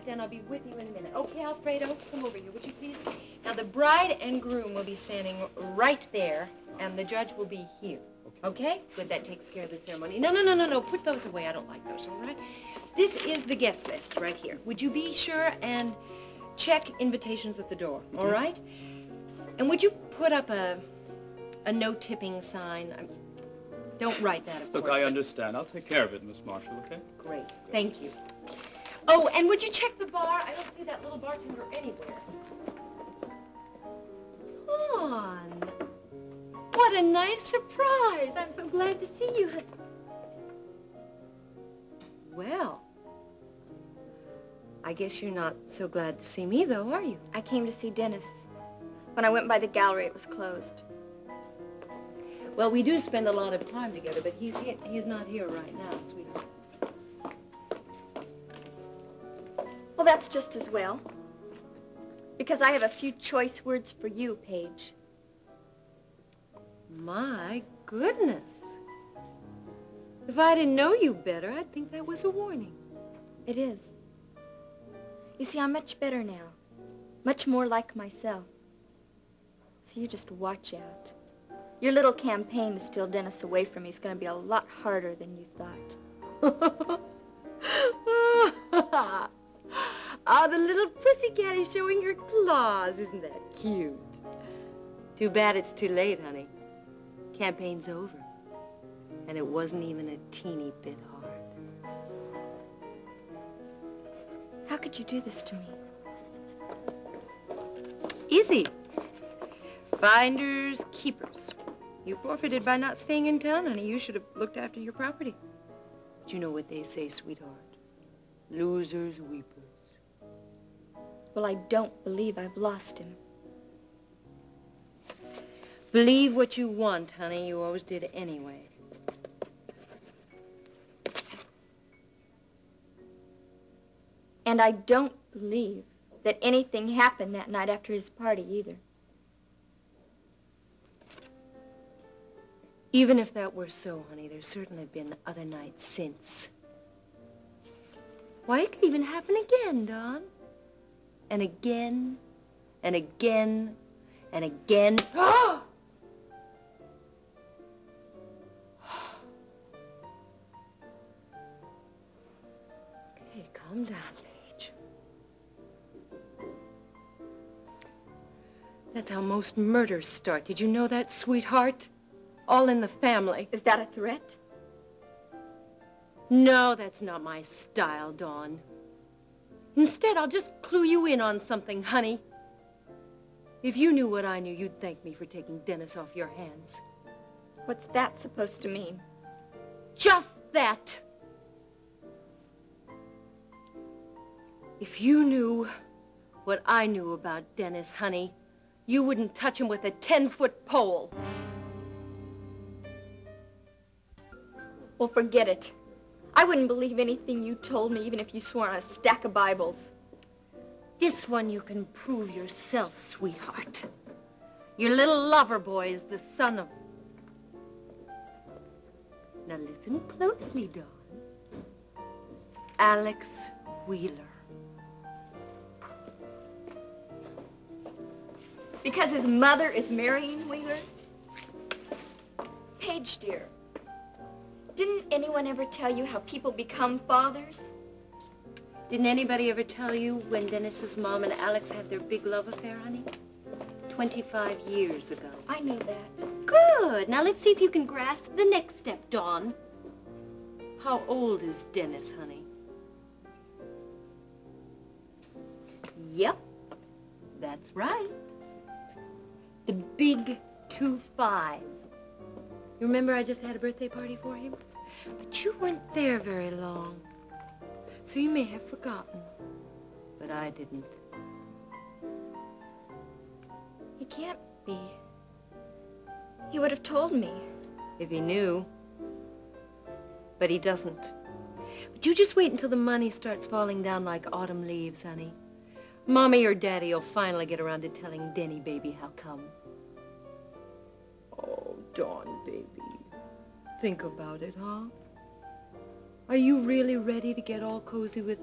down. I'll be with you in a minute. Okay, Alfredo, come over here, would you please? Now, the bride and groom will be standing right there, and the judge will be here. Okay? Good, that takes care of the ceremony. No. Put those away. I don't like those, all right? This is the guest list right here. Would you be sure and check invitations at the door, all right? And would you put up a no tipping sign? Don't write that, of course. Look, I understand. I'll take care of it, Miss Marshall, okay? Great. Thank you. Oh, and would you check the bar? I don't see that little bartender anywhere. Dawn. What a nice surprise. I'm so glad to see you. Well, I guess you're not so glad to see me, though, are you? I came to see Dennis. When I went by the gallery, it was closed. Well, we do spend a lot of time together, but he's not here right now, sweetheart. Well, that's just as well. Because I have a few choice words for you, Paige. My goodness. If I didn't know you better, I'd think that was a warning. It is. You see, I'm much better now. Much more like myself. So you just watch out. Your little campaign to steal Dennis away from me is going to be a lot harder than you thought. Oh, the little pussycat is showing her claws. Isn't that cute? Too bad it's too late, honey. Campaign's over. And it wasn't even a teeny bit hard. How could you do this to me? Easy. Finders, keepers. You forfeited by not staying in town, honey. You should have looked after your property. But you know what they say, sweetheart. Losers, weepers. Well, I don't believe I've lost him. Believe what you want, honey. You always did anyway. And I don't believe that anything happened that night after his party either. Even if that were so, honey, there's certainly been other nights since. Why, it could even happen again, Dawn. And again, and again, and again. Ah! Okay, calm down, Paige. That's how most murders start. Did you know that, sweetheart? All in the family. Is that a threat? No, that's not my style, Dawn. Instead, I'll just clue you in on something, honey. If you knew what I knew, you'd thank me for taking Dennis off your hands. What's that supposed to mean? Just that. If you knew what I knew about Dennis, honey, you wouldn't touch him with a 10-foot pole. Well, forget it. I wouldn't believe anything you told me, even if you swore on a stack of Bibles. This one you can prove yourself, sweetheart. Your little lover boy is the son of... Now listen closely, Dawn. Alex Wheeler. Because his mother is marrying Wheeler? Paige, dear, didn't anyone ever tell you how people become fathers? Didn't anybody ever tell you when Dennis's mom and Alex had their big love affair, honey? 25 years ago. I know that. Good. Now let's see if you can grasp the next step, Dawn. How old is Dennis, honey? Yep, that's right. The big 2-5. You remember I just had a birthday party for him? But you weren't there very long. So you may have forgotten. But I didn't. He can't be. He would have told me. If he knew. But he doesn't. But you just wait until the money starts falling down like autumn leaves, honey. Mommy or Daddy will finally get around to telling Denny baby how come. Oh, Dawn, baby. Think about it, huh? Are you really ready to get all cozy with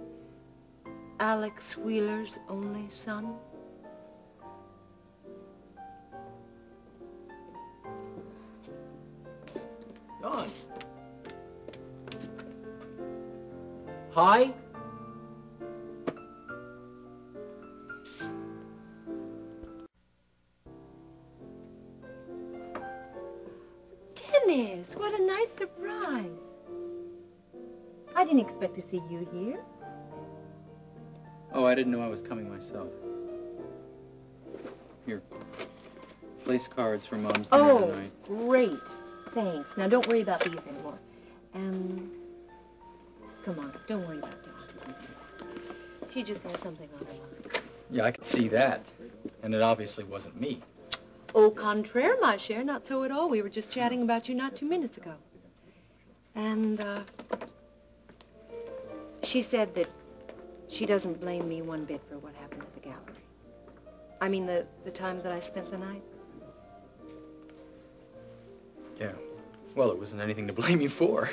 Alex Wheeler's only son? Dawn. Hi. Dennis, what a nice surprise. I didn't expect to see you here. Oh, I didn't know I was coming myself. Here. Place cards for Mom's dinner tonight. Great. Thanks. Now, don't worry about these anymore. Come on, don't worry about Dawn. She just has something on her mind. Yeah, I could see that. And it obviously wasn't me. Au contraire, ma chère, not so at all. We were just chatting about you not 2 minutes ago. And, she said that she doesn't blame me one bit for what happened at the gallery. I mean, the time that I spent the night. Yeah. Well, it wasn't anything to blame you for.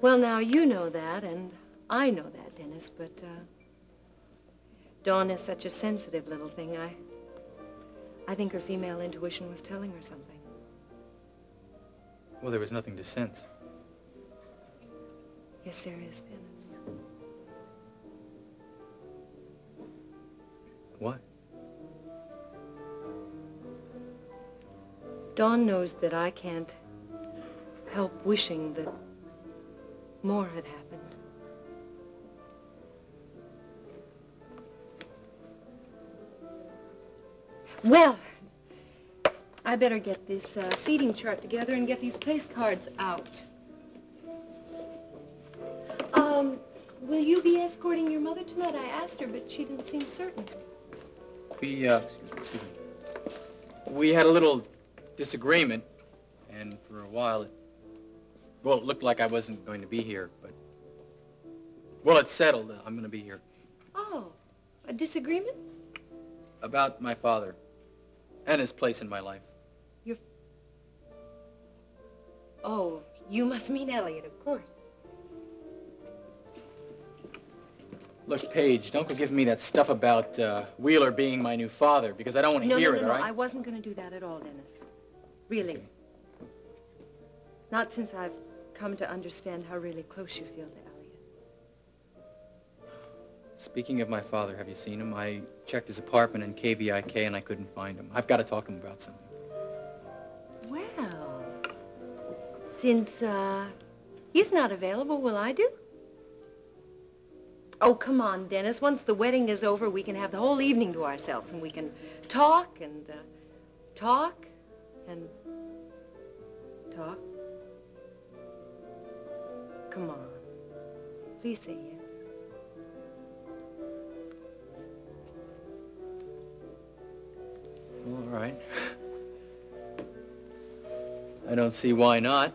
Well, now, you know that, and I know that, Dennis, but, Dawn is such a sensitive little thing. I think her female intuition was telling her something. Well, there was nothing to sense. Yes, there is, Dennis. What? Dawn knows that I can't help wishing that more had happened. Well, I better get this seating chart together and get these place cards out. Will you be escorting your mother tonight? I asked her, but she didn't seem certain. Excuse me. We had a little disagreement, and for a while it looked like I wasn't going to be here, but, well, it's settled. I'm going to be here. Oh, a disagreement? About my father and his place in my life. Oh, you must mean Elliot, of course. Look, Paige, don't go giving me that stuff about Wheeler being my new father, because I don't want to hear it, all right? No, I wasn't going to do that at all, Dennis. Really. Okay. Not since I've come to understand how really close you feel to Elliot. Speaking of my father, have you seen him? I checked his apartment in KVIK and I couldn't find him. I've got to talk to him about something. Well, since he's not available, will I do? Oh, come on, Dennis. Once the wedding is over, we can have the whole evening to ourselves, and we can talk and talk and talk. Come on. Please say yes. All right. I don't see why not.